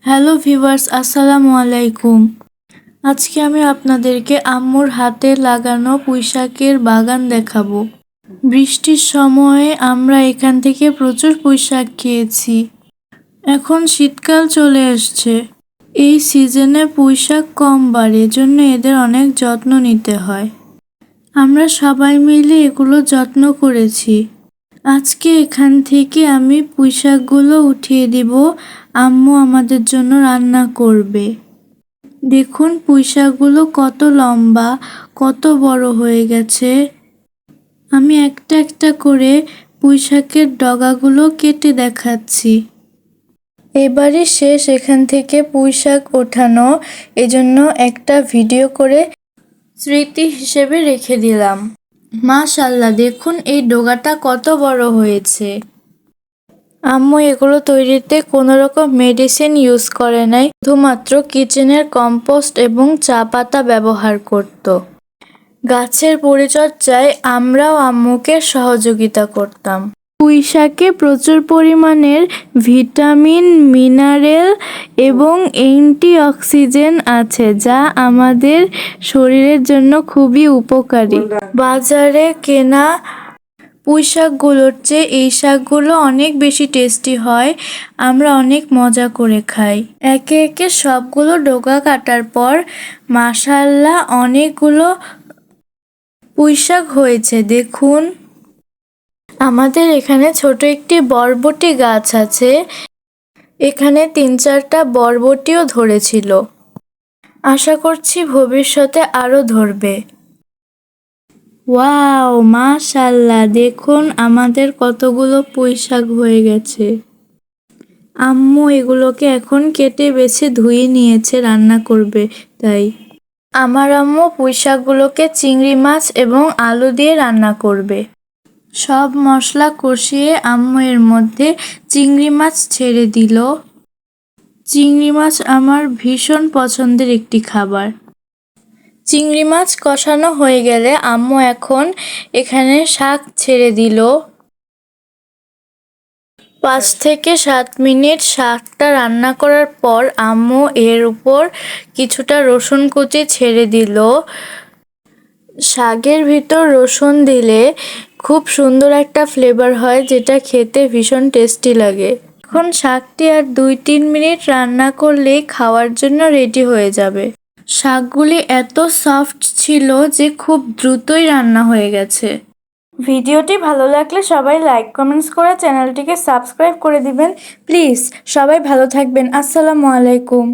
Hello viewers, আসসালামু আলাইকুম। আজকে আমি আপনাদেরকে আম্মুর হাতে লাগানো পুঁইশাকের বাগান দেখাবো। বৃষ্টির সময়ে আমরা এখান থেকে প্রচুর পুঁইশাক খেয়েছি। এখন শীতকাল চলে আসছে। এই সিজনে পুঁইশাক কম বাড়ে, এজন্য এদের অনেক যত্ন নিতে হয়। আমরা সবাই মিলে এগুলো যত্ন করেছি। আজকে এখান থেকে আমি পুঁইশাকগুলো উঠিয়ে দিব, আম্মু আমাদের জন্য রান্না করবে। দেখুন পুঁইশাকগুলো কত লম্বা, কত বড় হয়ে গেছে। আমি একটা একটা করে পুঁইশাকের ডগাগুলো কেটে দেখাচ্ছি। এবারই শেষ এখান থেকে পুঁইশাক ওঠানো, এজন্য একটা ভিডিও করে স্মৃতি হিসেবে রেখে দিলাম। মাশাআল্লাহ, দেখুন এই ডগাটা কত বড় হয়েছে। আম্মু এগুলো তৈরিতে কোনো রকম মেডিসিন ইউজ করে নাই, শুধুমাত্র কিচেনের কম্পোস্ট এবং চা পাতা ব্যবহার করত। গাছের পরিচর্যায় আমরাও আম্মুকে সহযোগিতা করতাম। পুঁইশাকে প্রচুর পরিমাণের ভিটামিন, মিনারেল এবং অ্যান্টিঅক্সিডেন্ট আছে, যা আমাদের শরীরের জন্য খুবই উপকারী। বাজারে কেনা পুঁইশাকগুলোর চেয়ে এই শাকগুলো অনেক বেশি টেস্টি হয়। আমরা অনেক মজা করে খাই। একে একে সবগুলো ডগা কাটার পর মাশাআল্লাহ অনেকগুলো পুঁইশাক হয়েছে। দেখুন, আমাদের এখানে ছোট একটি বরবটি গাছ আছে। এখানে ৩-৪টা বরবটিও ধরেছিল। আশা করছি ভবিষ্যতে আরো ধরবে। ওয়াও, মাশাআল্লাহ, দেখুন আমাদের কতগুলো পুঁইশাক হয়ে গেছে। আম্মু এগুলোকে এখন কেটে বেছে ধুয়ে নিয়েছে, রান্না করবে তাই। আমার আম্মু পুঁইশাকগুলোকে চিংড়ি মাছ এবং আলু দিয়ে রান্না করবে। সব মশলা কষিয়ে আম্মু এর মধ্যে চিংড়ি মাছ ছেড়ে দিল। চিংড়ি মাছ আমার ভীষণ পছন্দের একটি খাবার। চিংড়ি মাছ কষানো হয়ে গেলে আম্মু এখন এখানে শাক ছেড়ে দিল। ৫ থেকে ৭ মিনিট শাকটা রান্না করার পর আম্মু এর উপর কিছুটা রসুন কুচি ছেড়ে দিল। শাকের ভিতর রসুন দিলে খুব সুন্দর একটা ফ্লেভার হয়, যেটা খেতে ভীষণ টেস্টি লাগে। এখন শাকটি আর ২-৩ মিনিট রান্না করলেই খাওয়ার জন্য রেডি হয়ে যাবে। শাকগুলি এত সফট ছিল যে খুব দ্রুতই রান্না হয়ে গেছে। ভিডিওটি ভালো লাগলে সবাই লাইক, কমেন্টস করে চ্যানেলটিকে সাবস্ক্রাইব করে দিবেন প্লিজ। সবাই ভালো থাকবেন। আসসালামু আলাইকুম।